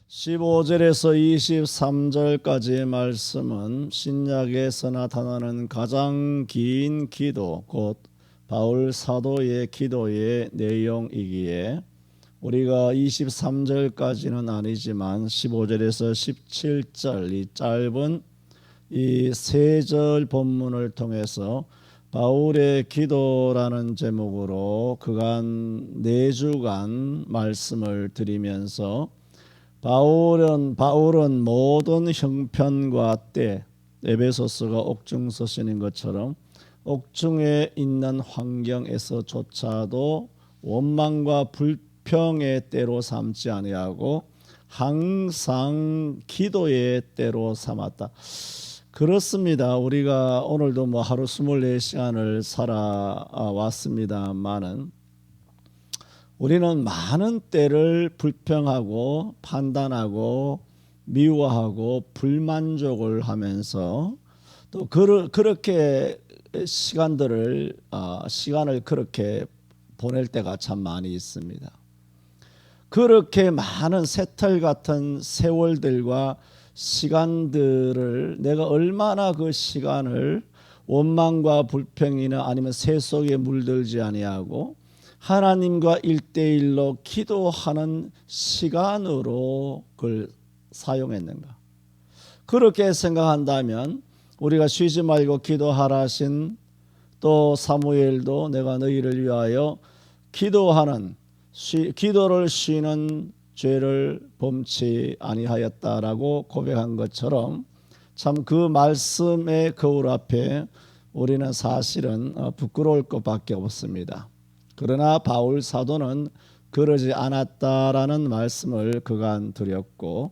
15절에서 23절까지의 말씀은 신약에서 나타나는 가장 긴 기도, 곧 바울 사도의 기도의 내용이기에 우리가 23절까지는 아니지만 15절에서 17절 이 짧은 이 세 절 본문을 통해서 바울의 기도라는 제목으로 그간 4주간 말씀을 드리면서 바울은 모든 형편과 때, 에베소서가 옥중서신인 것처럼 옥중에 있는 환경에서조차도 원망과 불평의 때로 삼지 아니하고 항상 기도의 때로 삼았다. 그렇습니다. 우리가 오늘도 하루 24시간을 살아왔습니다만은 우리는 많은 때를 불평하고 판단하고 미워하고 불만족을 하면서 또 그렇게 시간을 그렇게 보낼 때가 참 많이 있습니다. 그렇게 많은 새털 같은 세월들과 시간들을 내가 얼마나 그 시간을 원망과 불평이나 아니면 새 속에 물들지 아니하고 하나님과 1대1로 기도하는 시간으로 그걸 사용했는가? 그렇게 생각한다면 우리가 쉬지 말고 기도하라 하신 또 사무엘도 내가 너희를 위하여 기도를 쉬는 죄를 범치 아니하였다라고 고백한 것처럼 참 그 말씀의 거울 앞에 우리는 사실은 부끄러울 것밖에 없습니다. 그러나 바울 사도는 그러지 않았다라는 말씀을 그간 드렸고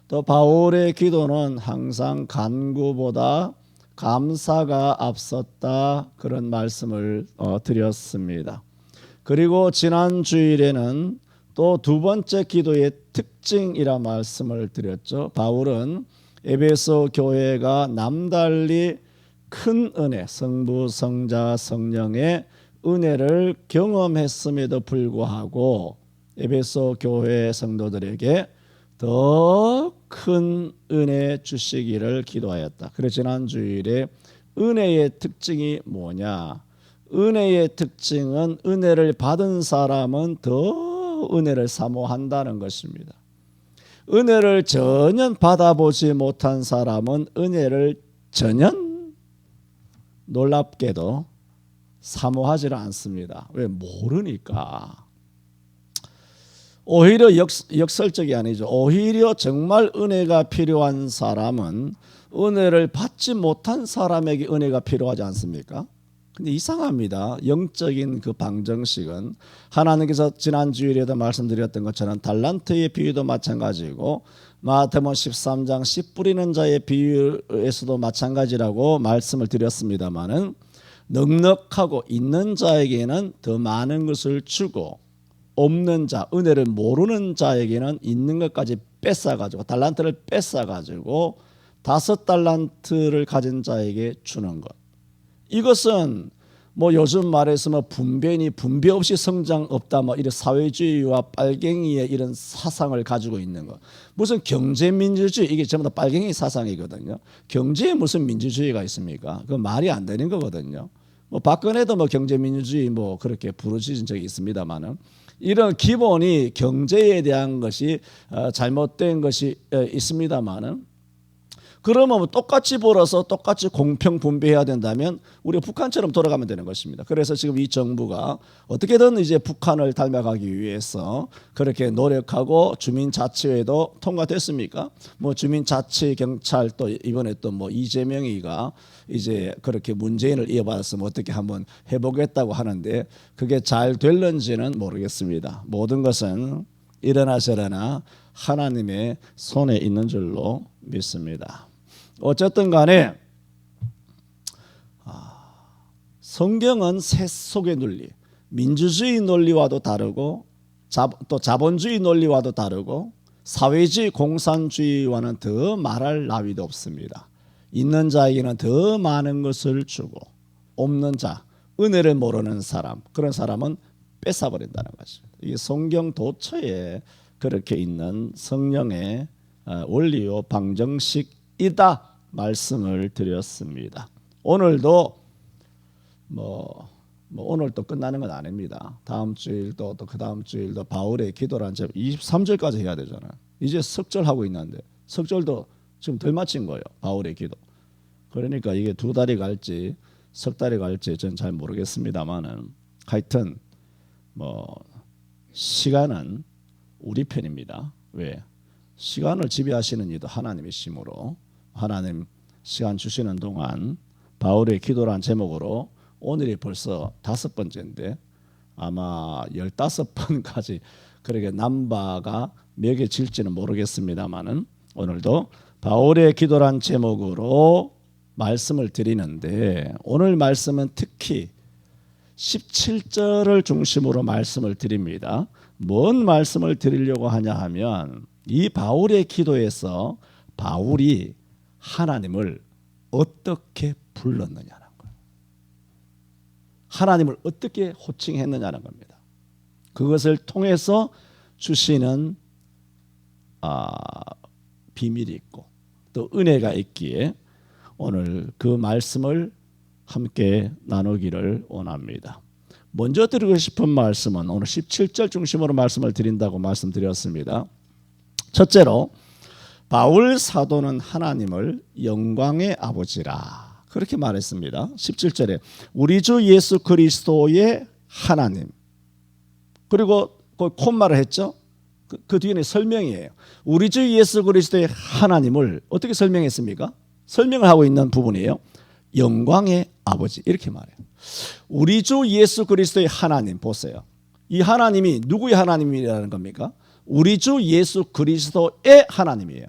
또 바울의 기도는 항상 간구보다 감사가 앞섰다 그런 말씀을 드렸습니다. 그리고 지난 주일에는 또 두 번째 기도의 특징이라 말씀을 드렸죠. 바울은 에베소 교회가 남달리 큰 은혜, 성부, 성자, 성령의 은혜를 경험했음에도 불구하고 에베소 교회 성도들에게 더 큰 은혜 주시기를 기도하였다. 그래서 지난 주일에 은혜의 특징이 뭐냐? 은혜의 특징은 은혜를 받은 사람은 더 은혜를 사모한다는 것입니다. 은혜를 전혀 받아보지 못한 사람은 은혜를 전혀 놀랍게도 사모하지를 않습니다. 왜? 모르니까. 오히려 역설적이 아니죠. 오히려 정말 은혜가 필요한 사람은 은혜를 받지 못한 사람에게 은혜가 필요하지 않습니까? 근데 이상합니다. 영적인 그 방정식은 하나님께서 지난 주일에도 말씀드렸던 것처럼 달란트의 비유도 마찬가지고 마태복음 13장 씨 뿌리는 자의 비유에서도 마찬가지라고 말씀을 드렸습니다마는 넉넉하고 있는 자에게는 더 많은 것을 주고 없는 자, 은혜를 모르는 자에게는 있는 것까지 뺏어가지고 달란트를 뺏어가지고 5달란트를 가진 자에게 주는 것. 이것은 요즘 말해서 분배 없이 성장 없다 이런 사회주의와 빨갱이의 이런 사상을 가지고 있는 것. 무슨 경제민주주의 이게 전부 다 빨갱이 사상이거든요. 경제에 무슨 민주주의가 있습니까? 그건 말이 안 되는 거거든요. 박근혜도 경제민주주의 그렇게 부르짖은 적이 있습니다만은 이런 기본이 경제에 대한 것이 잘못된 것이 있습니다만은 그러면 똑같이 벌어서 똑같이 공평 분배해야 된다면 우리가 북한처럼 돌아가면 되는 것입니다. 그래서 지금 이 정부가 어떻게든 이제 북한을 닮아가기 위해서 그렇게 노력하고 주민자치회도 통과됐습니까? 주민자치 경찰 또 이번에 또 이재명이가 이제 그렇게 문재인을 이어받았으면 어떻게 한번 해보겠다고 하는데 그게 잘 될는지는 모르겠습니다. 모든 것은 이러나 저러나 하나님의 손에 있는 줄로 믿습니다. 어쨌든 간에 성경은 세속의 논리, 민주주의 논리와도 다르고 또 자본주의 논리와도 다르고 사회주의 공산주의와는 더 말할 나위도 없습니다. 있는 자에게는 더 많은 것을 주고 없는 자, 은혜를 모르는 사람, 그런 사람은 뺏어버린다는 것입니다. 이게 성경 도처에 그렇게 있는 성령의 원리요 방정식이다 말씀을 드렸습니다. 오늘도 오늘 또 끝나는 건 아닙니다. 다음 주일도 또 그 다음 주일도 바울의 기도란 제 23절까지 해야 되잖아요. 이제 석절하고 있는데 석절도 지금 덜 마친 거예요. 바울의 기도. 그러니까 이게 2달이 갈지 석 달이 갈지 저는 잘 모르겠습니다만은 하여튼 시간은 우리 편입니다. 왜? 시간을 지배하시는 이도 하나님이시므로 하나님 시간 주시는 동안 바울의 기도란 제목으로 오늘이 벌써 5번째인데 아마 15번까지 그렇게 남바가 매겨질지는 모르겠습니다만은 오늘도 바울의 기도란 제목으로 말씀을 드리는데 오늘 말씀은 특히 17절을 중심으로 말씀을 드립니다. 뭔 말씀을 드리려고 하냐 하면 이 바울의 기도에서 바울이 하나님을 어떻게 불렀느냐는 거예요. 하나님을 어떻게 호칭했느냐는 겁니다. 그것을 통해서 주시는 비밀이 있고 또 은혜가 있기에 오늘 그 말씀을 함께 나누기를 원합니다. 먼저 드리고 싶은 말씀은 오늘 17절 중심으로 말씀을 드린다고 말씀드렸습니다. 첫째로 바울 사도는 하나님을 영광의 아버지라 그렇게 말했습니다. 17절에 우리 주 예수 그리스도의 하나님 그리고 그 콤마를 했죠. 그 뒤에는 설명이에요. 우리 주 예수 그리스도의 하나님을 어떻게 설명했습니까? 설명을 하고 있는 부분이에요. 영광의 아버지 이렇게 말해요. 우리 주 예수 그리스도의 하나님 보세요. 이 하나님이 누구의 하나님이라는 겁니까? 우리 주 예수 그리스도의 하나님이에요.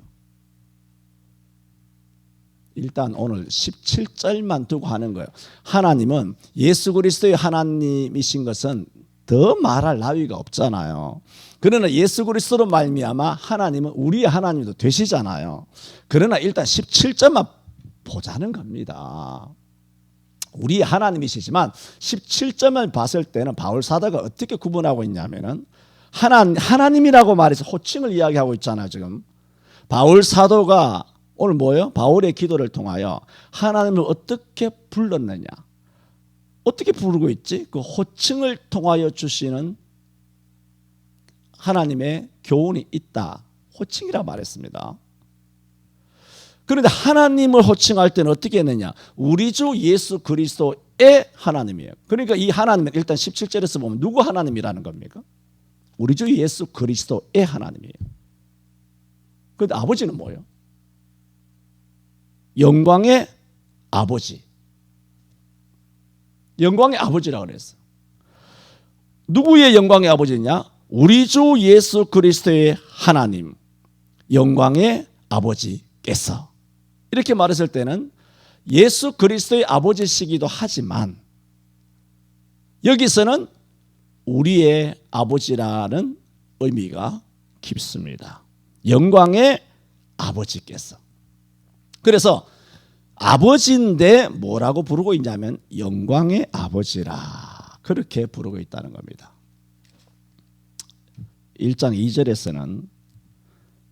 일단 오늘 17절만 두고 하는 거예요. 하나님은 예수 그리스도의 하나님이신 것은 더 말할 나위가 없잖아요. 그러나 예수 그리스도로 말미암아 하나님은 우리의 하나님도 되시잖아요. 그러나 일단 17절만 보자는 겁니다. 우리의 하나님이시지만 17절만 봤을 때는 바울 사도가 어떻게 구분하고 있냐면은 하나님이라고 말해서 호칭을 이야기하고 있잖아요. 지금 바울 사도가 오늘 뭐예요? 바울의 기도를 통하여 하나님을 어떻게 불렀느냐, 어떻게 부르고 있지? 그 호칭을 통하여 주시는 하나님의 교훈이 있다. 호칭이라 말했습니다. 그런데 하나님을 호칭할 때는 어떻게 했느냐? 우리 주 예수 그리스도의 하나님이에요. 그러니까 이 하나님은 일단 17절에서 보면 누구 하나님이라는 겁니까? 우리 주 예수 그리스도의 하나님이에요. 그런데 아버지는 뭐예요? 영광의 아버지. 영광의 아버지라고 그랬어요. 누구의 영광의 아버지냐? 우리 주 예수 그리스도의 하나님, 영광의 아버지께서. 이렇게 말했을 때는 예수 그리스도의 아버지시기도 하지만 여기서는 우리의 아버지라는 의미가 깊습니다. 영광의 아버지께서. 그래서 아버지인데 뭐라고 부르고 있냐면 영광의 아버지라 그렇게 부르고 있다는 겁니다. 1장 2절에서는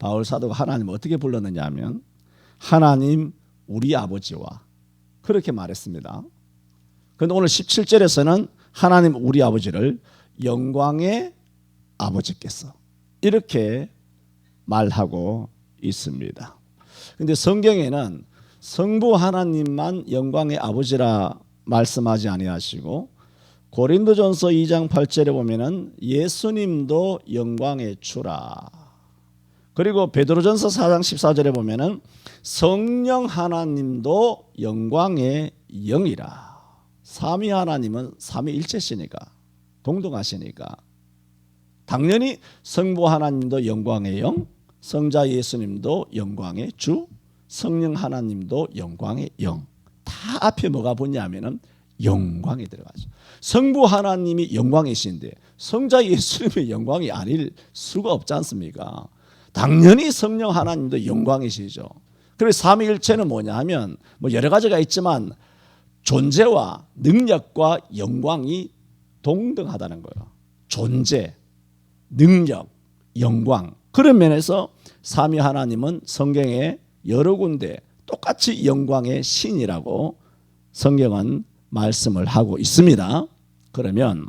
바울 사도가 하나님을 어떻게 불렀느냐 하면 하나님 우리 아버지와 그렇게 말했습니다. 그런데 오늘 17절에서는 하나님 우리 아버지를 영광의 아버지께서 이렇게 말하고 있습니다. 그런데 성경에는 성부 하나님만 영광의 아버지라 말씀하지 아니하시고 고린도전서 2장 8절에 보면은 예수님도 영광의 주라. 그리고 베드로전서 4장 14절에 보면은 성령 하나님도 영광의 영이라. 삼위 하나님은 삼위일체시니까 동등하시니까 당연히 성부 하나님도 영광의 영, 성자 예수님도 영광의 주, 성령 하나님도 영광의 영. 다 앞에 뭐가 붙냐면은 영광이 들어가죠. 성부 하나님이 영광이신데 성자 예수님의 영광이 아닐 수가 없지 않습니까? 당연히 성령 하나님도 영광이시죠. 그래서 삼위일체는 뭐냐 하면 뭐 여러 가지가 있지만 존재와 능력과 영광이 동등하다는 거예요. 존재, 능력, 영광 그런 면에서 삼위 하나님은 성경에 여러 군데 똑같이 영광의 신이라고 성경은 말씀을 하고 있습니다. 그러면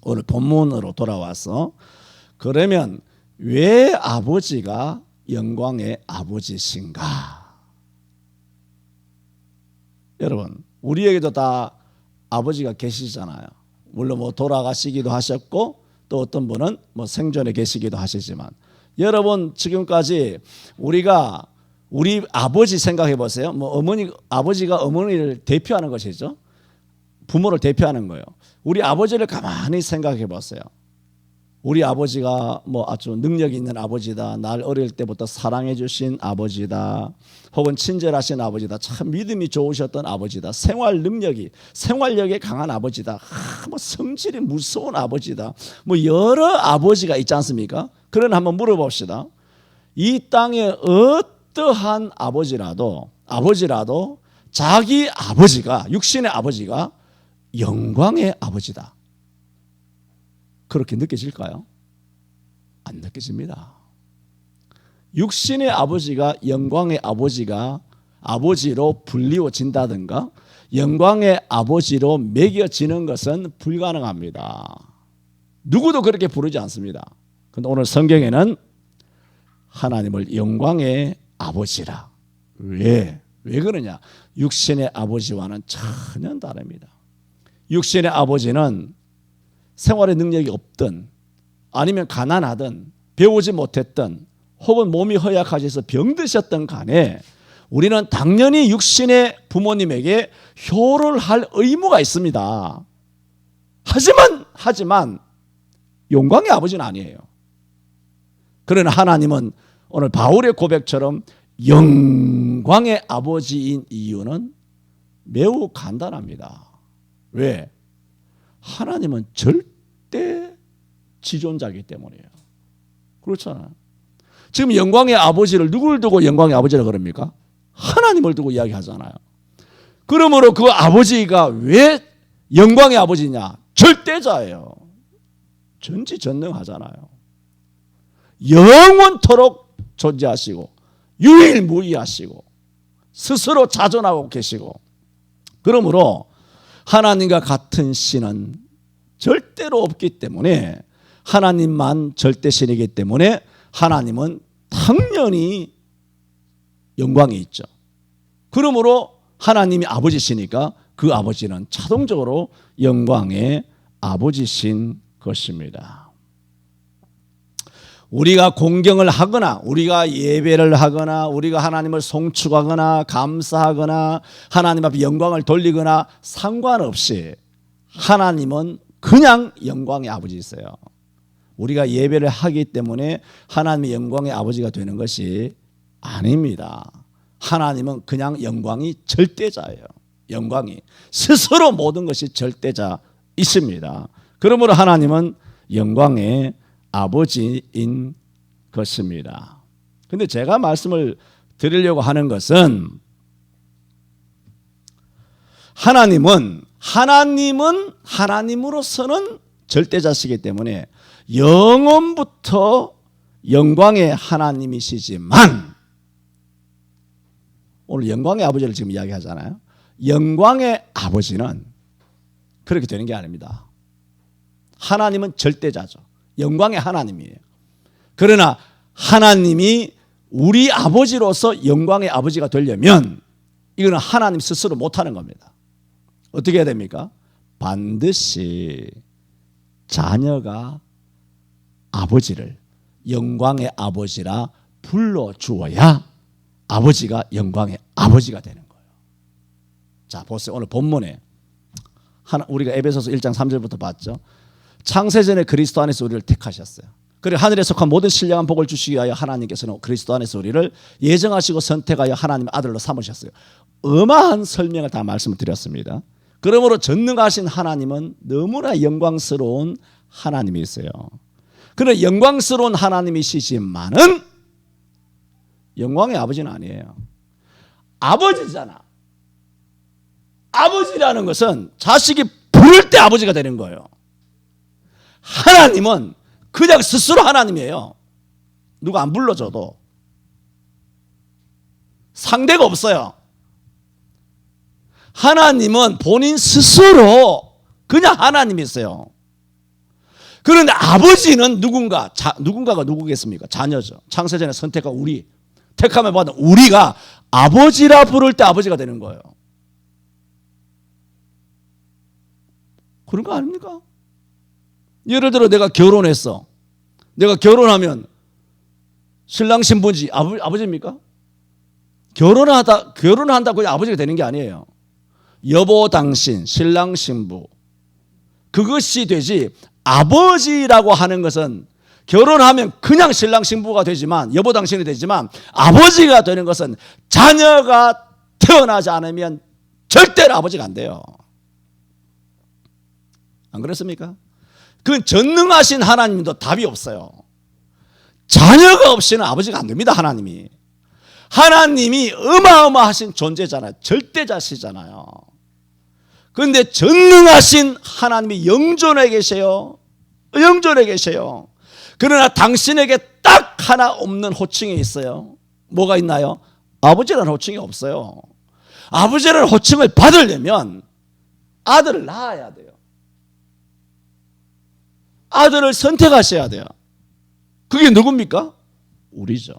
오늘 본문으로 돌아와서 그러면 왜 아버지가 영광의 아버지신가? 여러분 우리에게도 다 아버지가 계시잖아요. 물론 뭐 돌아가시기도 하셨고 또 어떤 분은 뭐 생존에 계시기도 하시지만 여러분 지금까지 우리가 우리 아버지 생각해 보세요. 뭐 아버지가 어머니를 대표하는 것이죠. 부모를 대표하는 거예요. 우리 아버지를 가만히 생각해 보세요. 우리 아버지가 뭐 아주 능력 있는 아버지다. 날 어릴 때부터 사랑해 주신 아버지다. 혹은 친절하신 아버지다. 참 믿음이 좋으셨던 아버지다. 생활력이 강한 아버지다. 뭐 성질이 무서운 아버지다. 뭐 여러 아버지가 있지 않습니까? 그러나 한번 물어봅시다. 이 땅에 어떠한 아버지라도 자기 아버지가 육신의 아버지가 영광의 아버지다. 그렇게 느껴질까요? 안 느껴집니다. 육신의 아버지가 영광의 아버지로 불리워진다든가 영광의 아버지로 매겨지는 것은 불가능합니다. 누구도 그렇게 부르지 않습니다. 그런데 오늘 성경에는 하나님을 영광의 아버지라. 왜 그러냐? 육신의 아버지와는 전혀 다릅니다. 육신의 아버지는 생활의 능력이 없든 아니면 가난하든 배우지 못했든 혹은 몸이 허약하셔서 병드셨던 간에 우리는 당연히 육신의 부모님에게 효를 할 의무가 있습니다. 하지만 영광의 아버지는 아니에요. 그러나 하나님은 오늘 바울의 고백처럼 영광의 아버지인 이유는 매우 간단합니다. 왜? 하나님은 절대 지존자이기 때문이에요. 그렇잖아요. 지금 영광의 아버지를 누구를 두고 영광의 아버지라고 그럽니까? 하나님을 두고 이야기하잖아요. 그러므로 그 아버지가 왜 영광의 아버지냐? 절대자예요. 전지전능하잖아요. 영원토록 존재하시고 유일무이하시고 스스로 자존하고 계시고 그러므로 하나님과 같은 신은 절대로 없기 때문에 하나님만 절대신이기 때문에 하나님은 당연히 영광이 있죠. 그러므로 하나님이 아버지시니까 그 아버지는 자동적으로 영광의 아버지신 것입니다. 우리가 공경을 하거나 우리가 예배를 하거나 우리가 하나님을 송축하거나 감사하거나 하나님 앞에 영광을 돌리거나 상관없이 하나님은 그냥 영광의 아버지이세요. 우리가 예배를 하기 때문에 하나님의 영광의 아버지가 되는 것이 아닙니다. 하나님은 그냥 영광이 절대자예요. 영광이 스스로 모든 것이 절대자이십니다. 그러므로 하나님은 영광의 아버지인 것입니다. 그런데 제가 말씀을 드리려고 하는 것은 하나님은 하나님으로서는 절대자시기 때문에 영원부터 영광의 하나님이시지만 오늘 영광의 아버지를 지금 이야기하잖아요. 영광의 아버지는 그렇게 되는 게 아닙니다. 하나님은 절대자죠. 영광의 하나님이에요. 그러나 하나님이 우리 아버지로서 영광의 아버지가 되려면 이거는 하나님 스스로 못하는 겁니다. 어떻게 해야 됩니까? 반드시 자녀가 아버지를 영광의 아버지라 불러주어야 아버지가 영광의 아버지가 되는 거예요. 자, 보세요. 오늘 본문에 우리가 에베소서 1장 3절부터 봤죠. 창세전에 그리스도 안에서 우리를 택하셨어요. 그리고 하늘에 속한 모든 신령한 복을 주시기 위하여 하나님께서는 그리스도 안에서 우리를 예정하시고 선택하여 하나님의 아들로 삼으셨어요. 어마한 설명을 다 말씀을 드렸습니다. 그러므로 전능하신 하나님은 너무나 영광스러운 하나님이세요. 그러나 영광스러운 하나님이시지만은 영광의 아버지는 아니에요. 아버지잖아. 아버지라는 것은 자식이 부를 때 아버지가 되는 거예요. 하나님은 그냥 스스로 하나님이에요. 누가 안 불러줘도. 상대가 없어요. 하나님은 본인 스스로 그냥 하나님이세요. 그런데 아버지는 누군가가 누구겠습니까? 자녀죠. 창세전에 선택한 우리, 택함을 받은 우리가 아버지라 부를 때 아버지가 되는 거예요. 그런 거 아닙니까? 예를 들어 내가 결혼했어. 내가 결혼하면 신랑 신부지 아버지입니까? 결혼한다고 아버지가 되는 게 아니에요. 여보 당신, 신랑 신부, 그것이 되지. 아버지라고 하는 것은 결혼하면 그냥 신랑 신부가 되지만, 여보 당신이 되지만, 아버지가 되는 것은 자녀가 태어나지 않으면 절대로 아버지가 안 돼요. 안 그렇습니까? 그 전능하신 하나님도 답이 없어요. 자녀가 없이는 아버지가 안 됩니다. 하나님이 어마어마하신 존재잖아요. 절대자시잖아요. 그런데 전능하신 하나님이 영존에 계세요. 그러나 당신에게 딱 하나 없는 호칭이 있어요. 뭐가 있나요? 아버지라는 호칭이 없어요. 아버지라는 호칭을 받으려면 아들을 낳아야 돼요. 아들을 선택하셔야 돼요. 그게 누굽니까? 우리죠.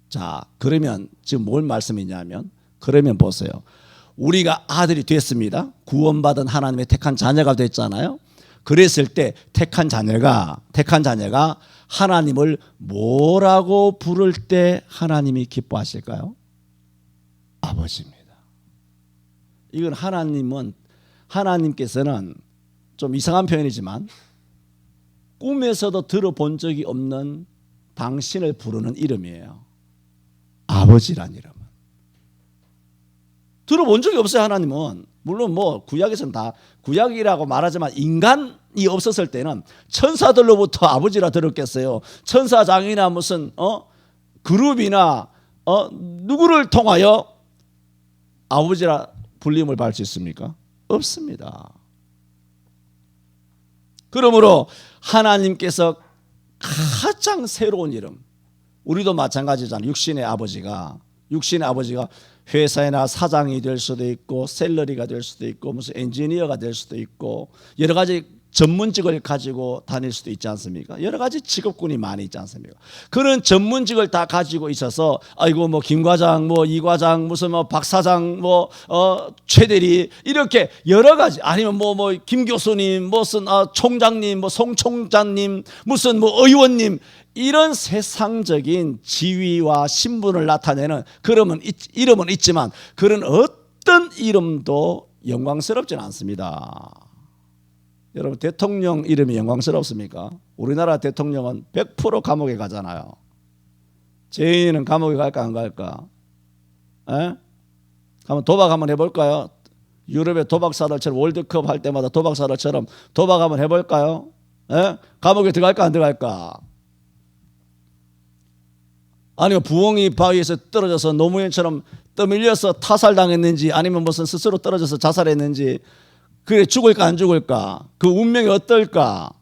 자, 그러면 지금 뭘 말씀이냐면, 그러면 보세요. 우리가 아들이 됐습니다. 구원받은 하나님의 택한 자녀가 됐잖아요. 그랬을 때 택한 자녀가 하나님을 뭐라고 부를 때 하나님이 기뻐하실까요? 아버지입니다. 이건 하나님께서는 좀 이상한 표현이지만 꿈에서도 들어본 적이 없는 당신을 부르는 이름이에요. 아버지란 이름은. 들어본 적이 없어요. 하나님은. 물론 뭐 구약에서는 다 구약이라고 말하지만 인간이 없었을 때는 천사들로부터 아버지라 들었겠어요. 천사장이나 무슨 그룹이나 누구를 통하여 아버지라 불림을 받을 수 있습니까? 없습니다. 그러므로 하나님께서 가장 새로운 이름, 우리도 마찬가지잖아요. 육신의 아버지가 회사에나 사장이 될 수도 있고 샐러리가 될 수도 있고 무슨 엔지니어가 될 수도 있고 여러 가지 전문직을 가지고 다닐 수도 있지 않습니까? 여러 가지 직업군이 많이 있지 않습니까? 그런 전문직을 다 가지고 있어서 아이고 뭐 김 과장, 뭐 이 과장, 무슨 뭐 박 사장, 뭐 최대리 이렇게 여러 가지 아니면 뭐 김 교수님, 무슨 총장님, 뭐 송 총장님, 무슨 뭐 의원님 이런 세상적인 지위와 신분을 나타내는 이름은 있지만 그런 어떤 이름도 영광스럽지는 않습니다. 여러분 대통령 이름이 영광스럽습니까? 우리나라 대통령은 100% 감옥에 가잖아요. 죄인은 감옥에 갈까 안 갈까? 한번 도박 한번 해볼까요? 유럽의 도박사들처럼 월드컵 할 때마다 도박사들처럼 도박 한번 해볼까요? 감옥에 들어갈까 안 들어갈까? 아니면 부엉이 바위에서 떨어져서 노무현처럼 떠밀려서 타살당했는지 아니면 무슨 스스로 떨어져서 자살했는지 그래 죽을까 안 죽을까? 그 운명이 어떨까?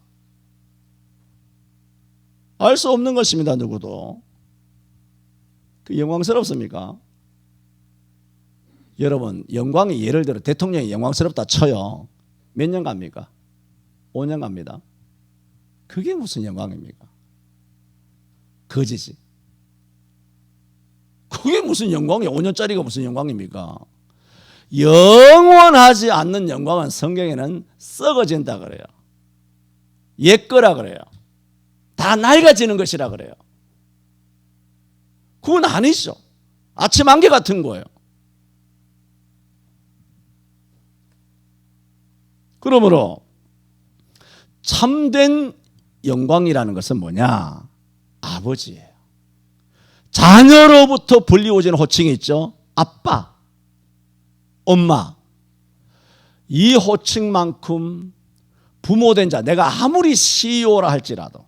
알 수 없는 것입니다. 누구도. 그 영광스럽습니까? 여러분 영광이 예를 들어 대통령이 영광스럽다 쳐요. 몇 년 갑니까? 5년 갑니다. 그게 무슨 영광입니까? 거지지. 그게 무슨 영광이에요? 5년짜리가 무슨 영광입니까? 영원하지 않는 영광은 성경에는 썩어진다 그래요. 옛거라 그래요. 다 낡아지는 것이라 그래요. 그건 아니죠. 아침 안개 같은 거예요. 그러므로 참된 영광이라는 것은 뭐냐? 아버지예요. 자녀로부터 불리워지는 호칭이 있죠. 아빠, 엄마. 이 호칭만큼 부모된 자, 내가 아무리 CEO라 할지라도,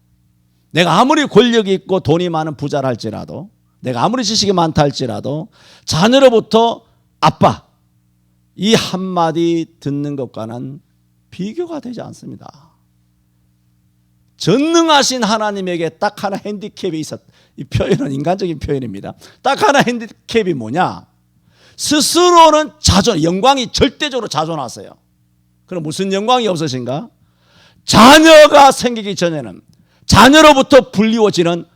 내가 아무리 권력이 있고 돈이 많은 부자라 할지라도, 내가 아무리 지식이 많다 할지라도 자녀로부터 아빠, 이 한마디 듣는 것과는 비교가 되지 않습니다. 전능하신 하나님에게 딱 하나 핸디캡이 있었다. 이 표현은 인간적인 표현입니다. 딱 하나 핸디캡이 뭐냐? 스스로는 영광이 절대적으로 자존하세요. 그럼 무슨 영광이 없으신가? 자녀가 생기기 전에는 자녀로부터 불리워지는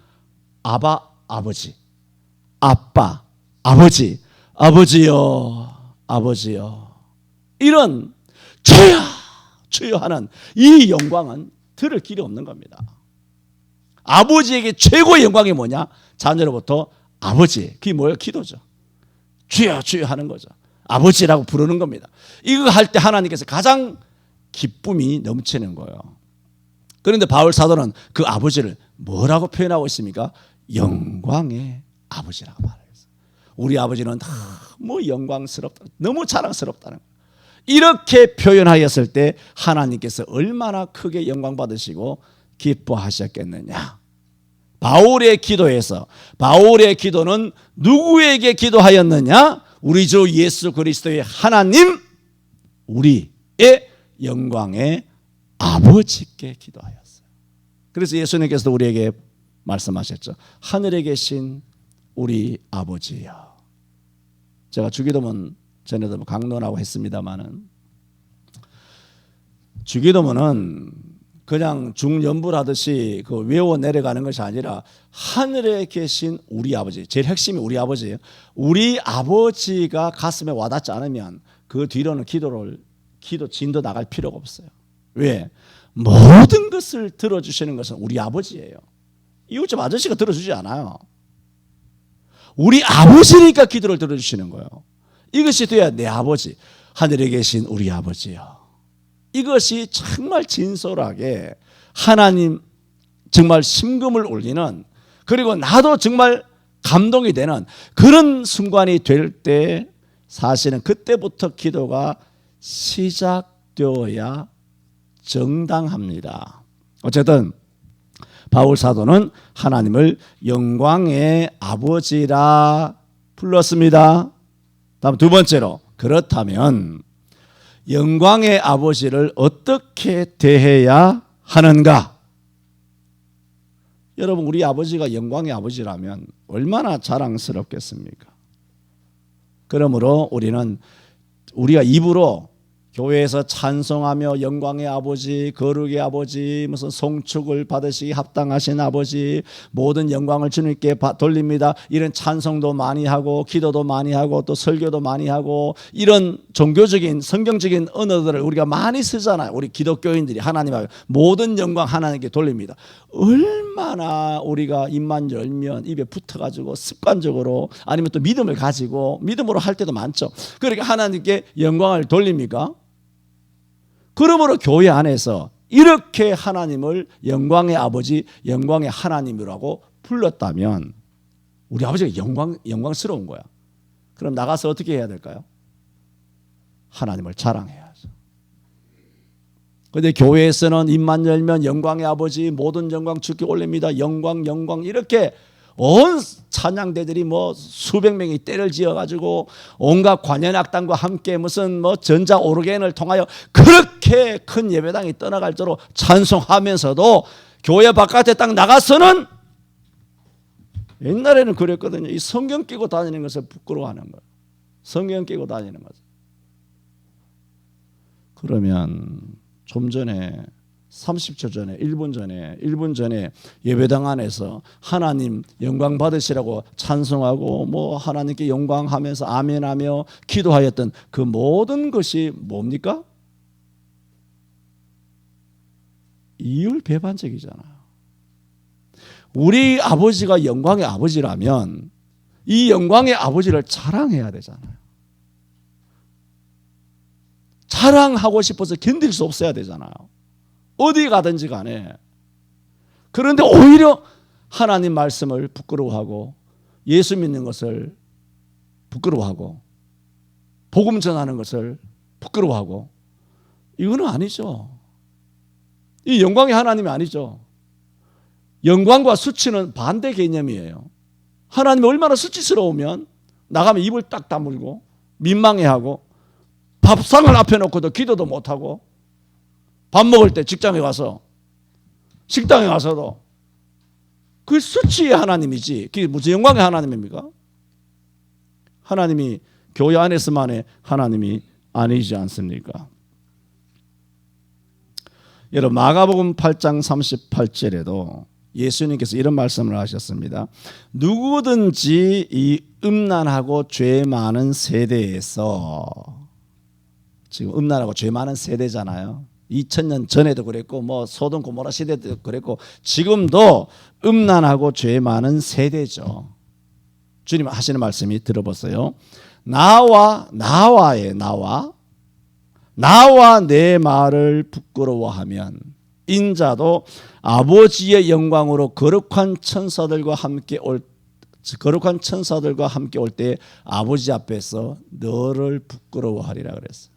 아버지, 아빠, 아버지요, 이런 주여 하는 이 영광은 들을 길이 없는 겁니다. 아버지에게 최고의 영광이 뭐냐? 자녀로부터 아버지, 그게 뭐예요? 기도죠. 주여 하는 거죠. 아버지라고 부르는 겁니다. 이거 할 때 하나님께서 가장 기쁨이 넘치는 거예요. 그런데 바울 사도는 그 아버지를 뭐라고 표현하고 있습니까? 영광의 아버지라고 말해요. 우리 아버지는 너무 영광스럽다, 너무 자랑스럽다는 거예요. 이렇게 표현하였을 때 하나님께서 얼마나 크게 영광 받으시고 기뻐하셨겠느냐. 바울의 기도는 누구에게 기도하였느냐? 우리 주 예수 그리스도의 하나님, 우리의 영광의 아버지께 기도하였어요. 그래서 예수님께서도 우리에게 말씀하셨죠. 하늘에 계신 우리 아버지여. 제가 주기도문 전에도 강론하고 했습니다마는, 주기도문은 그냥 중연불하듯이 그 외워 내려가는 것이 아니라 하늘에 계신 우리 아버지, 제일 핵심이 우리 아버지예요. 우리 아버지가 가슴에 와닿지 않으면 그 뒤로는 기도 진도 나갈 필요가 없어요. 왜? 모든 것을 들어주시는 것은 우리 아버지예요. 이웃집 아저씨가 들어주지 않아요. 우리 아버지니까 기도를 들어주시는 거예요. 이것이 돼야 내 아버지, 하늘에 계신 우리 아버지요. 이것이 정말 진솔하게 하나님 정말 심금을 울리는, 그리고 나도 정말 감동이 되는 그런 순간이 될 때 사실은 그때부터 기도가 시작되어야 정당합니다. 어쨌든 바울 사도는 하나님을 영광의 아버지라 불렀습니다. 다음 두 번째로, 그렇다면 영광의 아버지를 어떻게 대해야 하는가? 여러분, 우리 아버지가 영광의 아버지라면 얼마나 자랑스럽겠습니까? 그러므로 우리가 입으로 교회에서 찬송하며 영광의 아버지, 거룩의 아버지, 무슨 송축을 받으시기 합당하신 아버지, 모든 영광을 주님께 돌립니다, 이런 찬송도 많이 하고 기도도 많이 하고 또 설교도 많이 하고 이런 종교적인 성경적인 언어들을 우리가 많이 쓰잖아요. 우리 기독교인들이 하나님 앞에 모든 영광 하나님께 돌립니다. 얼마나 우리가 입만 열면 입에 붙어가지고 습관적으로, 아니면 또 믿음을 가지고 믿음으로 할 때도 많죠. 그러니까 하나님께 영광을 돌립니까? 그러므로 교회 안에서 이렇게 하나님을 영광의 아버지, 영광의 하나님이라고 불렀다면 우리 아버지가 영광스러운 거야. 그럼 나가서 어떻게 해야 될까요? 하나님을 자랑해야죠. 그런데 교회에서는 입만 열면 영광의 아버지, 모든 영광 주께 올립니다, 영광 이렇게 온 찬양대들이 뭐 수백 명이 떼를 지어가지고 온갖 관현악단과 함께 무슨 뭐 전자 오르겐을 통하여 그렇게 큰 예배당이 떠나갈 정도로 찬송하면서도 교회 바깥에 딱 나가서는, 옛날에는 그랬거든요, 이 성경 끼고 다니는 것을 부끄러워하는 거예요. 성경 끼고 다니는 거죠. 그러면 좀 전에 30초 전에 1분 전에 예배당 안에서 하나님 영광 받으시라고 찬송하고 뭐 하나님께 영광하면서 아멘하며 기도하였던 그 모든 것이 뭡니까? 이율배반적이잖아요. 우리 아버지가 영광의 아버지라면 이 영광의 아버지를 자랑해야 되잖아요. 자랑하고 싶어서 견딜 수 없어야 되잖아요. 어디 가든지 간에. 그런데 오히려 하나님 말씀을 부끄러워하고 예수 믿는 것을 부끄러워하고 복음 전하는 것을 부끄러워하고, 이거는 아니죠. 이 영광의 하나님이 아니죠. 영광과 수치는 반대 개념이에요. 하나님이 얼마나 수치스러우면 나가면 입을 딱 다물고 민망해하고 밥상을 앞에 놓고도 기도도 못하고 밥 먹을 때 직장에 가서 식당에 가서도. 그게 수치의 하나님이지. 그게 무슨 영광의 하나님입니까? 하나님이 교회 안에서만의 하나님이 아니지 않습니까? 여러분 마가복음 8장 38절에도 예수님께서 이런 말씀을 하셨습니다. 누구든지 이 음란하고 죄 많은 세대에서, 지금 음란하고 죄 많은 세대잖아요. 2000년 전에도 그랬고 뭐 소돔 고모라 시대도 그랬고 지금도 음란하고 죄 많은 세대죠. 주님 하시는 말씀이 들어보세요. 나와 내 말을 부끄러워하면 인자도 아버지의 영광으로 거룩한 천사들과 함께 올 때 아버지 앞에서 너를 부끄러워하리라 그랬어요.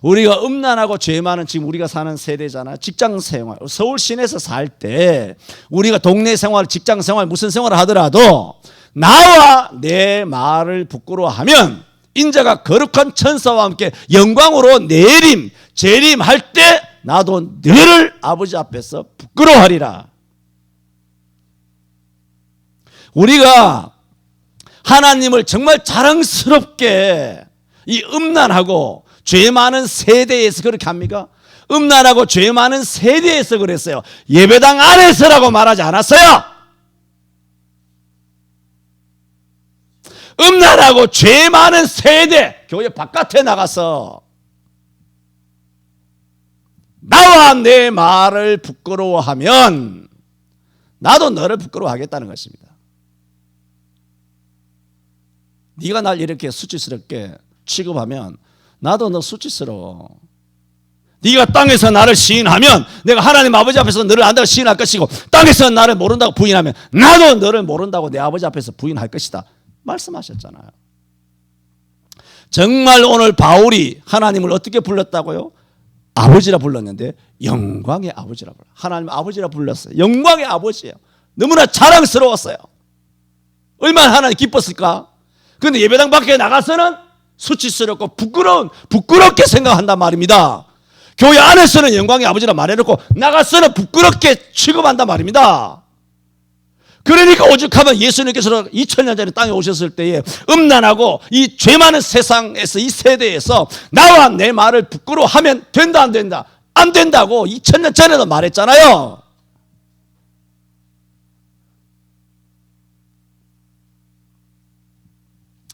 우리가 음란하고 죄 많은 지금 우리가 사는 세대잖아요. 직장 생활, 서울 시내에서 살 때 우리가 동네 생활, 직장 생활, 무슨 생활을 하더라도 나와 내 말을 부끄러워하면 인자가 거룩한 천사와 함께 영광으로 재림할 때 나도 너를 아버지 앞에서 부끄러워하리라. 우리가 하나님을 정말 자랑스럽게 이 음란하고 죄 많은 세대에서 그렇게 합니까? 음란하고 죄 많은 세대에서 그랬어요. 예배당 안에서라고 말하지 않았어요. 음란하고 죄 많은 세대, 교회 바깥에 나가서 나와 내 말을 부끄러워하면 나도 너를 부끄러워하겠다는 것입니다. 네가 날 이렇게 수치스럽게 취급하면 나도 너 수치스러워. 네가 땅에서 나를 시인하면 내가 하나님 아버지 앞에서 너를 안다고 시인할 것이고 땅에서 나를 모른다고 부인하면 나도 너를 모른다고 내 아버지 앞에서 부인할 것이다 말씀하셨잖아요. 정말 오늘 바울이 하나님을 어떻게 불렀다고요? 아버지라 불렀는데 영광의 아버지라 불렀어요. 하나님 아버지라 불렀어요. 영광의 아버지예요. 너무나 자랑스러웠어요. 얼마나 하나님 기뻤을까? 그런데 예배당 밖에 나가서는 수치스럽고 부끄럽게 생각한단 말입니다. 교회 안에서는 영광의 아버지라 말해놓고 나가서는 부끄럽게 취급한단 말입니다. 그러니까 오죽하면 예수님께서 2000년 전에 땅에 오셨을 때에 음란하고 이 죄 많은 세상에서 이 세대에서 나와 내 말을 부끄러워하면 된다 안 된다? 안 된다고 2000년 전에도 말했잖아요.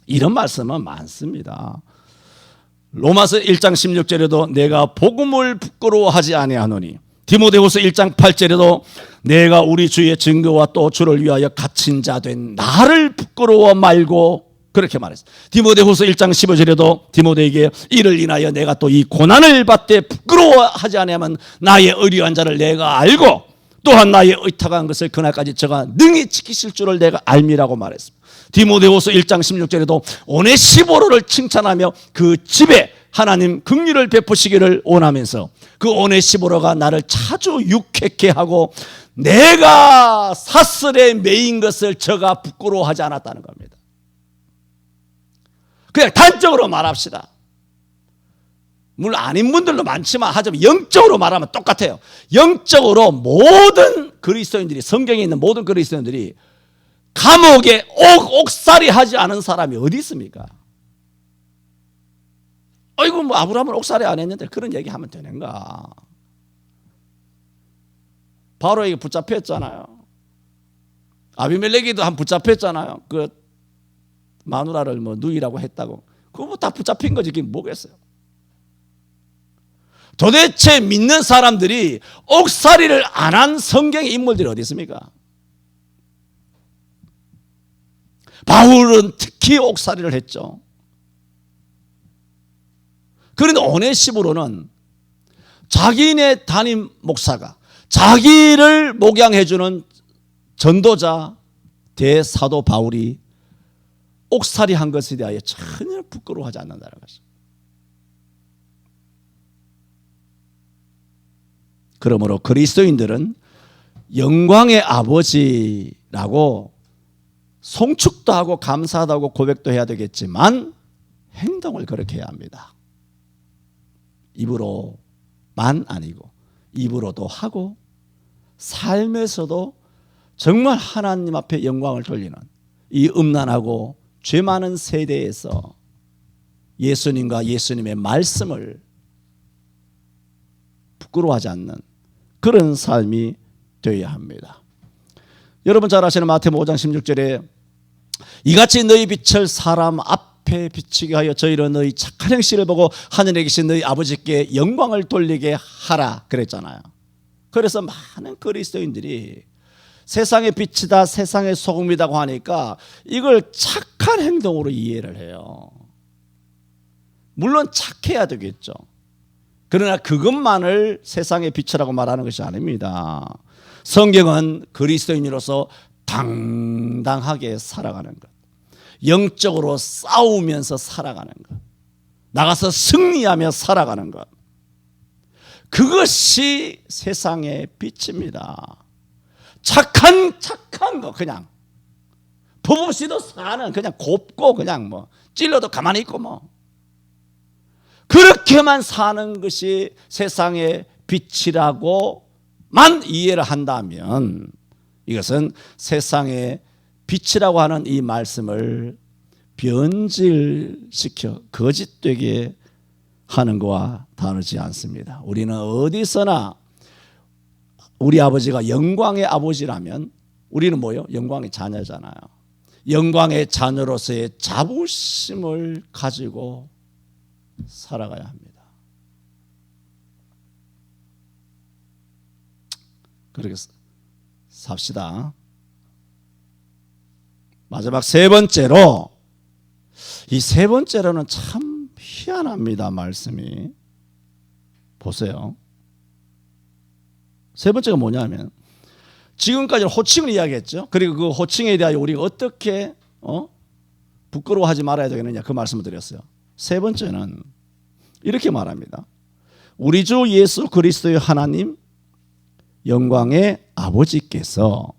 이런 말씀은 많습니다. 로마서 1장 16절에도 내가 복음을 부끄러워하지 아니하노니, 디모데후서 1장 8절에도 내가 우리 주의 증거와 또 주를 위하여 갇힌 자 된 나를 부끄러워 말고 그렇게 말했어요. 디모데후서 1장 15절에도 디모데에게 이를 인하여 내가 또 이 고난을 받되 부끄러워하지 아니하면 나의 의리한 자를 내가 알고 또한 나의 의탁한 것을 그날까지 저가 능히 지키실 줄을 내가 알미라고 말했습니다. 디모데후서 1장 16절에도 오네시보로를 칭찬하며 그 집에 하나님 긍휼을 베푸시기를 원하면서 그 오네시보로가 나를 자주 유쾌케 하고 내가 사슬에 매인 것을 저가 부끄러워하지 않았다는 겁니다. 그냥 단적으로 말합시다. 물론 아닌 분들도 많지만 하자면 영적으로 말하면 똑같아요. 영적으로 모든 그리스도인들이, 성경에 있는 모든 그리스도인들이 감옥에 옥살이 하지 않은 사람이 어디 있습니까? 아이고 뭐 아브라함은 옥살이 안 했는데 그런 얘기하면 되는가? 바로에게 붙잡혔잖아요. 아비멜렉이도 한 붙잡혔잖아요. 그 마누라를 뭐 누이라고 했다고. 그거 뭐 다 붙잡힌 거지. 그게 뭐겠어요? 도대체 믿는 사람들이 옥살이를 안 한 성경의 인물들이 어디 있습니까? 바울은 특히 옥살이를 했죠. 그런데 오네시보로는 자기네 담임 목사가 자기를 목양해주는 전도자 대사도 바울이 옥살이 한 것에 대하여 전혀 부끄러워하지 않는다는 것입니다. 그러므로 그리스도인들은 영광의 아버지라고 송축도 하고 감사도 하고 고백도 해야 되겠지만 행동을 그렇게 해야 합니다. 입으로만 아니고 입으로도 하고 삶에서도 정말 하나님 앞에 영광을 돌리는 이 음란하고 죄 많은 세대에서 예수님과 예수님의 말씀을 부끄러워하지 않는 그런 삶이 되어야 합니다. 여러분 잘 아시는 마태복음 5장 16절에 이같이 너희 빛을 사람 앞에 비치게 하여 저희로 너희 착한 행실을 보고 하늘에 계신 너희 아버지께 영광을 돌리게 하라 그랬잖아요. 그래서 많은 그리스도인들이 세상의 빛이다, 세상의 소금이라고 하니까 이걸 착한 행동으로 이해를 해요. 물론 착해야 되겠죠. 그러나 그것만을 세상의 빛이라고 말하는 것이 아닙니다. 성경은 그리스도인으로서 당당하게 살아가는 것, 영적으로 싸우면서 살아가는 것, 나가서 승리하며 살아가는 것, 그것이 세상의 빛입니다. 착한 거 그냥 법 없이도 사는, 그냥 곱고 그냥 뭐 찔러도 가만히 있고 뭐 그렇게만 사는 것이 세상의 빛이라고만 이해를 한다면 이것은 세상의 빛이라고 하는 이 말씀을 변질시켜 거짓되게 하는 것과 다르지 않습니다. 우리는 어디서나 우리 아버지가 영광의 아버지라면 우리는 뭐요? 영광의 자녀잖아요. 영광의 자녀로서의 자부심을 가지고 살아가야 합니다. 그렇게 삽시다. 마지막 세 번째로, 이 세 번째로는 참 희한합니다. 말씀이 보세요. 세 번째가 뭐냐면 지금까지 호칭을 이야기했죠. 그리고 그 호칭에 대하여 우리가 어떻게 부끄러워하지 말아야 되겠느냐 그 말씀을 드렸어요. 세 번째는 이렇게 말합니다. 우리 주 예수 그리스도의 하나님 영광의 아버지께서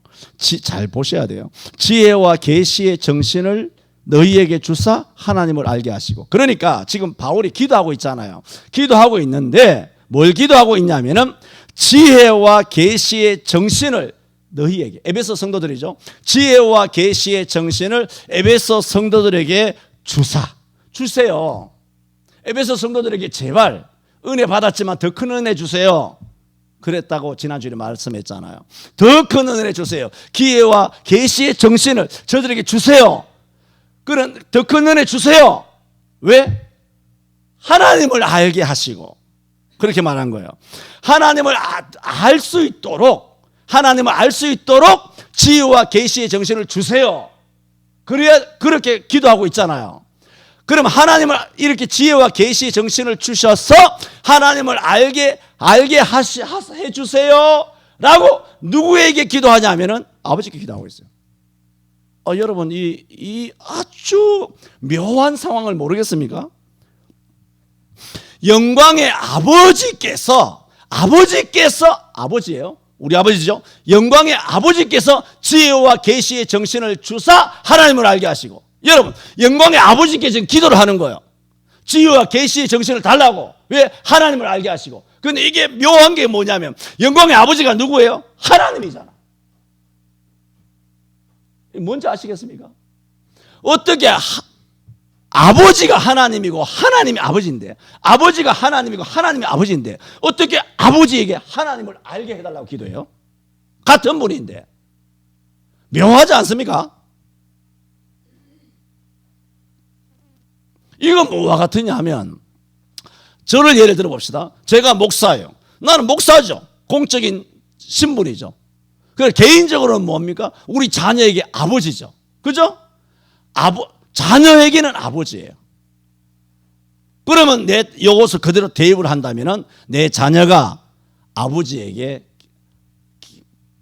잘 보셔야 돼요. 지혜와 계시의 정신을 너희에게 주사 하나님을 알게 하시고, 그러니까 지금 바울이 기도하고 있잖아요. 기도하고 있는데 뭘 기도하고 있냐면은 지혜와 계시의 정신을 너희에게, 에베소 성도들이죠. 지혜와 계시의 정신을 에베소 성도들에게 주세요. 에베소 성도들에게 제발 은혜 받았지만 더 큰 은혜 주세요. 그랬다고 지난주에 말씀했잖아요. 더 큰 은혜 주세요. 기회와 계시의 정신을 저들에게 주세요. 그런 더 큰 은혜 주세요. 왜? 하나님을 알게 하시고, 그렇게 말한 거예요. 하나님을 알 수 있도록, 하나님을 알 수 있도록 지혜와 계시의 정신을 주세요. 그래야 그렇게 기도하고 있잖아요. 그럼 하나님을 이렇게 지혜와 계시의 정신을 주셔서 하나님을 알게 해주세요 라고 누구에게 기도하냐면은 아버지께 기도하고 있어요. 여러분 이 아주 묘한 상황을 모르겠습니까? 영광의 아버지께서 아버지예요. 우리 아버지죠. 영광의 아버지께서 지혜와 계시의 정신을 주사 하나님을 알게 하시고, 여러분 영광의 아버지께 지금 기도를 하는 거예요. 지혜와 계시의 정신을 달라고. 왜? 하나님을 알게 하시고. 그런데 이게 묘한 게 뭐냐면 영광의 아버지가 누구예요? 하나님이잖아. 뭔지 아시겠습니까? 어떻게 아버지가 하나님이고 하나님이 아버지인데, 아버지가 하나님이고 하나님이 아버지인데 어떻게 아버지에게 하나님을 알게 해달라고 기도해요? 같은 분인데. 묘하지 않습니까? 이건 뭐와 같으냐 하면, 저를 예를 들어 봅시다. 제가 목사예요. 나는 목사죠. 공적인 신분이죠. 그래서 개인적으로는 뭡니까? 우리 자녀에게 아버지죠. 그죠? 자녀에게는 아버지예요. 그러면 이것을 그대로 대입을 한다면 내 자녀가 아버지에게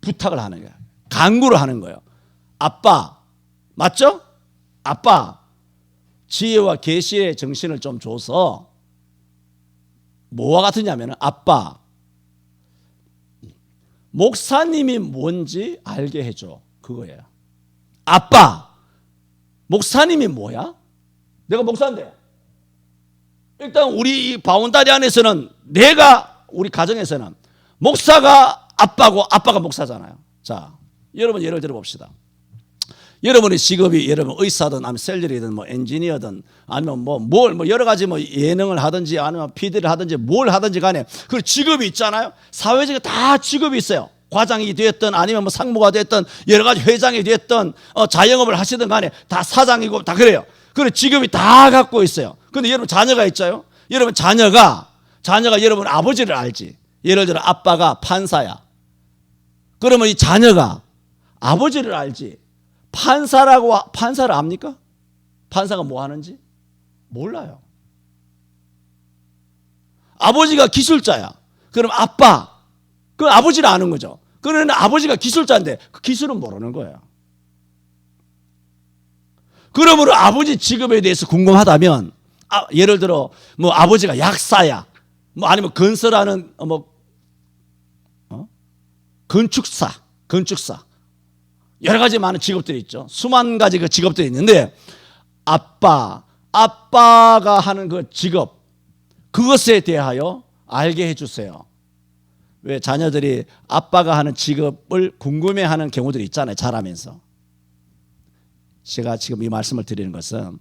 부탁을 하는 거예요. 간구를 하는 거예요. 아빠, 맞죠? 아빠, 지혜와 계시의 정신을 좀 줘서, 뭐와 같으냐면 아빠, 목사님이 뭔지 알게 해줘. 그거예요. 아빠, 목사님이 뭐야? 내가 목사인데. 일단 우리 바운다리 안에서는, 우리 가정에서는 목사가 아빠고 아빠가 목사잖아요. 자, 여러분 예를 들어 봅시다. 여러분의 직업이 여러분 의사든 아니면 셀러리든 뭐 엔지니어든 아니면 뭐 여러 가지 뭐 예능을 하든지 아니면 PD를 하든지 뭘 하든지 간에 그 직업이 있잖아요. 사회적인 다 직업이 있어요. 과장이 됐든 아니면 뭐 상무가 됐든 여러 가지 회장이 됐든 자영업을 하시든 간에 다 사장이고 다 그래요. 그런 직업이 다 갖고 있어요. 근데 여러분 자녀가 있죠. 여러분 자녀가 여러분 아버지를 알지. 예를 들어 아빠가 판사야. 그러면 이 자녀가 아버지를 알지. 판사를 압니까? 판사가 뭐 하는지 몰라요. 아버지가 기술자야. 그럼 그 아버지를 아는 거죠. 그러면 아버지가 기술자인데 그 기술은 모르는 거예요. 그러므로 아버지 직업에 대해서 궁금하다면 예를 들어 뭐 아버지가 약사야. 뭐 아니면 건설하는 건축사 여러 가지 많은 직업들이 있죠. 수만 가지 그 직업들이 있는데 아빠가 하는 그 직업 그것에 대하여 알게 해주세요. 왜 자녀들이 아빠가 하는 직업을 궁금해하는 경우들이 있잖아요. 자라면서. 제가 지금 이 말씀을 드리는 것은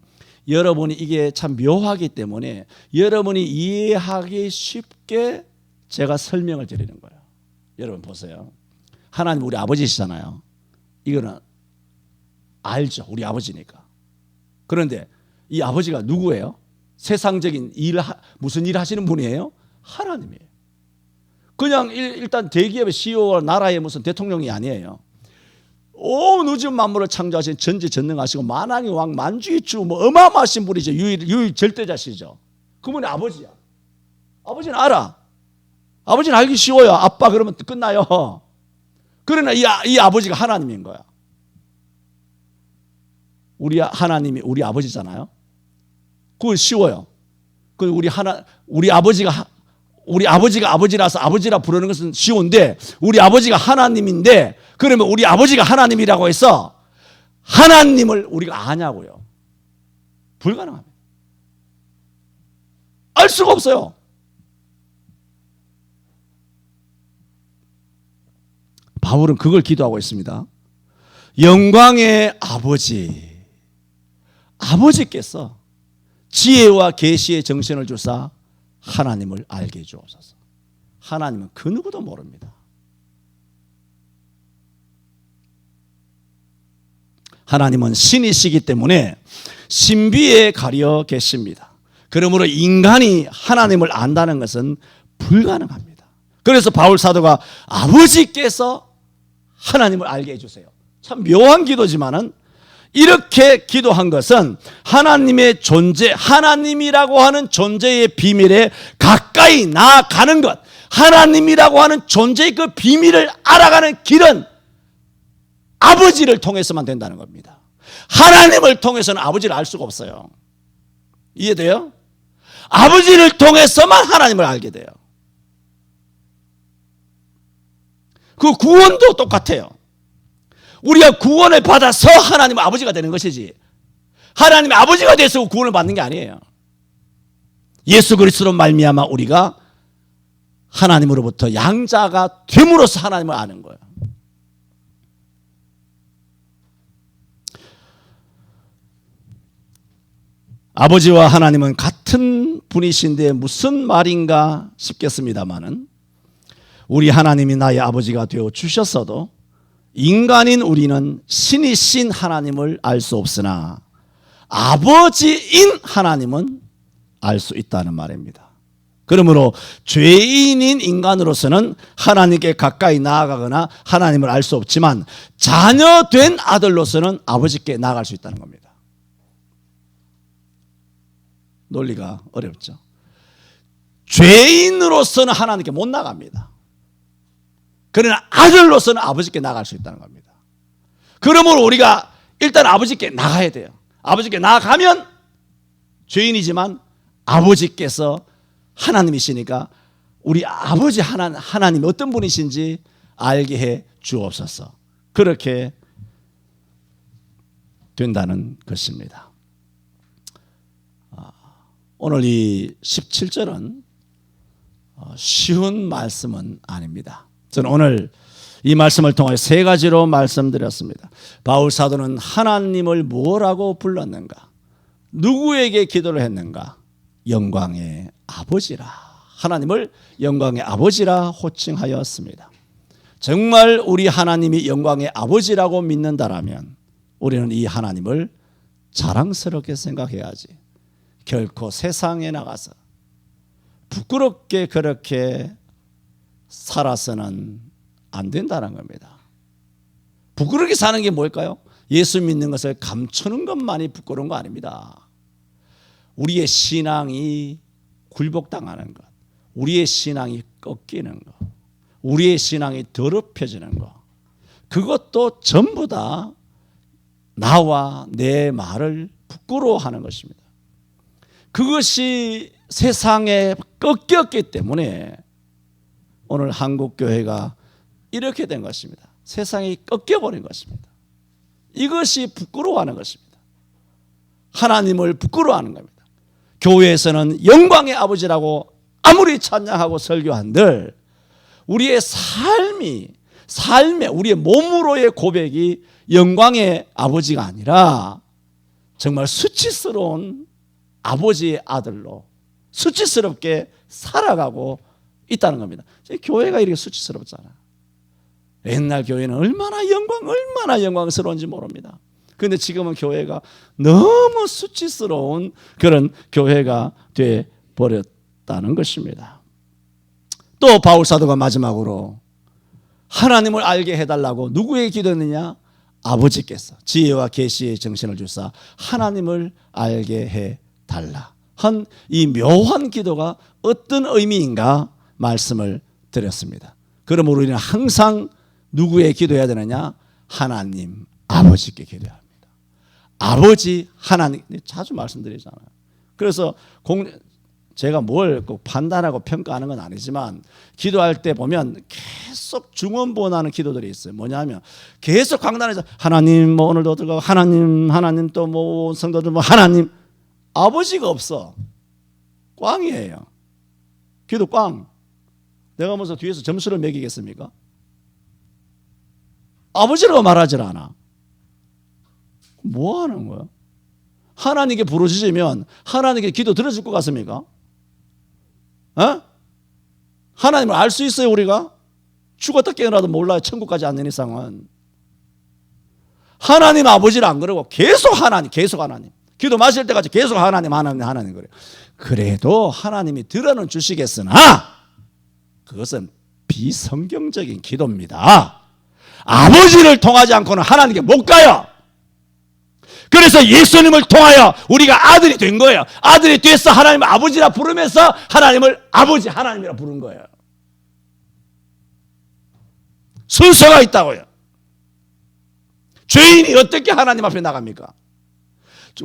여러분이 이게 참 묘하기 때문에 여러분이 이해하기 쉽게 제가 설명을 드리는 거예요. 여러분 보세요. 하나님 우리 아버지시잖아요. 이거는 알죠. 우리 아버지니까. 그런데 이 아버지가 누구예요? 세상적인 무슨 일 하시는 분이에요? 하나님이에요. 그냥 일단 대기업의 CEO와 나라의 무슨 대통령이 아니에요. 온 우주 만물을 창조하신 전지전능하시고 만왕의 왕 만주의 주 뭐 어마어마하신 분이죠. 유일 절대자시죠. 그분이 아버지야. 아버지는 알아. 아버지는 알기 쉬워요. 아빠 그러면 끝나요. 그러나 이 아버지가 하나님인 거야. 하나님이 우리 아버지잖아요. 그건 쉬워요. 우리 아버지가 아버지라서 아버지라 부르는 것은 쉬운데 우리 아버지가 하나님인데 그러면 우리 아버지가 하나님이라고 해서 하나님을 우리가 아냐고요. 불가능합니다. 알 수가 없어요. 바울은 그걸 기도하고 있습니다. 영광의 아버지께서 지혜와 계시의 정신을 주사 하나님을 알게 해주옵소서. 하나님은 그 누구도 모릅니다. 하나님은 신이시기 때문에 신비에 가려 계십니다. 그러므로 인간이 하나님을 안다는 것은 불가능합니다. 그래서 바울 사도가 아버지께서 하나님을 알게 해주세요. 참 묘한 기도지만은 이렇게 기도한 것은 하나님의 존재, 하나님이라고 하는 존재의 비밀에 가까이 나아가는 것, 하나님이라고 하는 존재의 그 비밀을 알아가는 길은 아버지를 통해서만 된다는 겁니다. 하나님을 통해서는 아버지를 알 수가 없어요. 이해돼요? 아버지를 통해서만 하나님을 알게 돼요. 그 구원도 똑같아요. 우리가 구원을 받아서 하나님 아버지가 되는 것이지 하나님의 아버지가 돼서 구원을 받는 게 아니에요. 예수 그리스도로 말미암아 우리가 하나님으로부터 양자가 됨으로써 하나님을 아는 거예요. 아버지와 하나님은 같은 분이신데 무슨 말인가 싶겠습니다마는 우리 하나님이 나의 아버지가 되어 주셨어도 인간인 우리는 신이신 하나님을 알 수 없으나 아버지인 하나님은 알 수 있다는 말입니다. 그러므로 죄인인 인간으로서는 하나님께 가까이 나아가거나 하나님을 알 수 없지만 자녀된 아들로서는 아버지께 나아갈 수 있다는 겁니다. 논리가 어렵죠. 죄인으로서는 하나님께 못 나갑니다. 그러나 아들로서는 아버지께 나갈 수 있다는 겁니다. 그러므로 우리가 일단 아버지께 나가야 돼요. 아버지께 나가면 죄인이지만 아버지께서 하나님이시니까 우리 아버지 하나님이 어떤 분이신지 알게 해 주옵소서. 그렇게 된다는 것입니다. 오늘 이 17절은 쉬운 말씀은 아닙니다. 저는 오늘 이 말씀을 통해 세 가지로 말씀드렸습니다. 바울 사도는 하나님을 뭐라고 불렀는가? 누구에게 기도를 했는가? 영광의 아버지라. 하나님을 영광의 아버지라 호칭하였습니다. 정말 우리 하나님이 영광의 아버지라고 믿는다라면 우리는 이 하나님을 자랑스럽게 생각해야지. 결코 세상에 나가서 부끄럽게 그렇게 살아서는 안 된다는 겁니다. 부끄럽게 사는 게 뭘까요? 예수 믿는 것을 감추는 것만이 부끄러운 거 아닙니다. 우리의 신앙이 굴복당하는 것, 우리의 신앙이 꺾이는 것, 우리의 신앙이 더럽혀지는 것, 그것도 전부 다 나와 내 말을 부끄러워하는 것입니다. 그것이 세상에 꺾였기 때문에 오늘 한국교회가 이렇게 된 것입니다. 세상이 꺾여버린 것입니다. 이것이 부끄러워하는 것입니다. 하나님을 부끄러워하는 겁니다. 교회에서는 영광의 아버지라고 아무리 찬양하고 설교한들 우리의 삶에 우리의 몸으로의 고백이 영광의 아버지가 아니라 정말 수치스러운 아버지의 아들로 수치스럽게 살아가고 있다는 겁니다. 교회가 이렇게 수치스럽잖아. 옛날 교회는 얼마나 영광스러운지 모릅니다. 그런데 지금은 교회가 너무 수치스러운 그런 교회가 되어버렸다는 것입니다. 또 바울 사도가 마지막으로 하나님을 알게 해달라고 누구에게 기도했느냐? 아버지께서 지혜와 계시의 정신을 주사 하나님을 알게 해달라 한 이 묘한 기도가 어떤 의미인가 말씀을 드렸습니다. 그러므로 우리는 항상 누구에 기도해야 되느냐? 하나님 아버지께 기도해야 합니다. 아버지 하나님, 자주 말씀드리잖아요. 그래서 제가 뭘 꼭 판단하고 평가하는 건 아니지만 기도할 때 보면 계속 중언부언하는 기도들이 있어요. 뭐냐면 계속 강단에서 하나님 뭐 오늘도 들어가고 하나님 또 뭐 성도들 뭐 하나님, 아버지가 없어. 꽝이에요. 기도 꽝. 내가 무슨 뒤에서 점수를 매기겠습니까? 아버지라고 말하질 않아. 뭐 하는 거야? 하나님께 부르짖으면 하나님께 기도 들어줄 것 같습니까? 하나님을 알 수 있어요 우리가? 죽었다 깨어나도 몰라요. 천국까지 안 된 이상은. 하나님 아버지를 안 그러고 계속 하나님. 기도 마실 때까지 계속 하나님 그래요. 그래도 하나님이 들어는 주시겠으나 그것은 비성경적인 기도입니다. 아버지를 통하지 않고는 하나님께 못 가요. 그래서 예수님을 통하여 우리가 아들이 된 거예요. 아들이 돼서 하나님을 아버지라 부르면서 하나님을 아버지 하나님이라 부른 거예요. 순서가 있다고요. 죄인이 어떻게 하나님 앞에 나갑니까?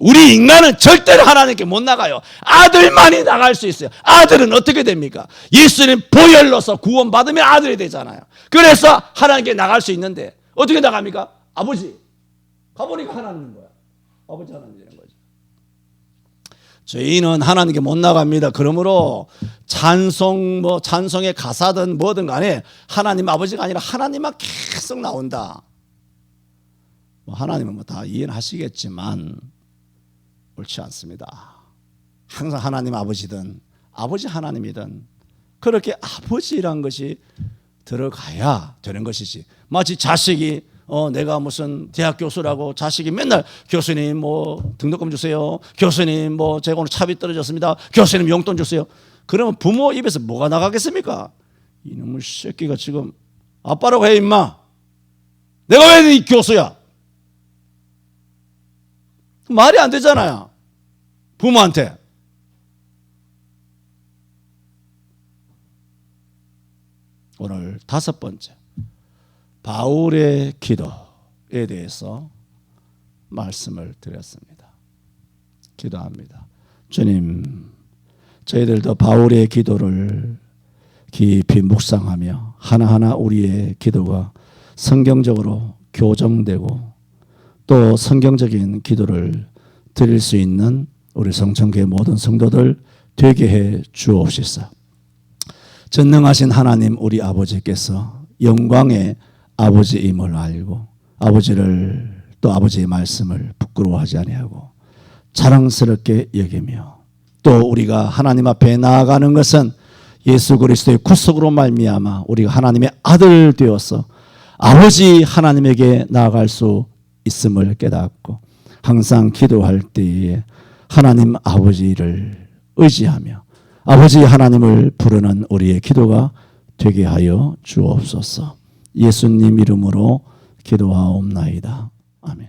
우리 인간은 절대로 하나님께 못 나가요. 아들만이 나갈 수 있어요. 아들은 어떻게 됩니까? 예수님 보혈로서 구원받으면 아들이 되잖아요. 그래서 하나님께 나갈 수 있는데 어떻게 나갑니까? 아버지. 가보니까 하나님인 거야. 아버지 하나님 되는 거죠. 죄인은 하나님께 못 나갑니다. 그러므로 찬송의 가사든 뭐든 간에 하나님 아버지가 아니라 하나님만 계속 나온다. 하나님은 다 이해는 하시겠지만 옳지 않습니다. 항상 하나님 아버지든 아버지 하나님이든 그렇게 아버지란 것이 들어가야 되는 것이지. 마치 자식이 내가 무슨 대학 교수라고 자식이 맨날 교수님 뭐 등록금 주세요. 교수님 뭐 제가 오늘 차비 떨어졌습니다. 교수님 용돈 주세요. 그러면 부모 입에서 뭐가 나가겠습니까? 이놈의 새끼가 지금 아빠라고 해 임마. 내가 왜 네 교수야? 말이 안 되잖아요. 부모한테. 오늘 5번째. 바울의 기도에 대해서 말씀을 드렸습니다. 기도합니다. 주님, 저희들도 바울의 기도를 깊이 묵상하며 하나하나 우리의 기도가 성경적으로 교정되고 또 성경적인 기도를 드릴 수 있는 우리 성천교회 모든 성도들 되게 해 주옵시서. 전능하신 하나님 우리 아버지께서 영광의 아버지임을 알고 아버지를 또 아버지의 말씀을 부끄러워하지 아니하고 자랑스럽게 여기며 또 우리가 하나님 앞에 나아가는 것은 예수 그리스도의 구속으로 말미암아 우리가 하나님의 아들 되어서 아버지 하나님에게 나아갈 수 있음을 깨닫고 항상 기도할 때에 하나님 아버지를 의지하며 아버지 하나님을 부르는 우리의 기도가 되게 하여 주옵소서. 예수님 이름으로 기도하옵나이다. 아멘.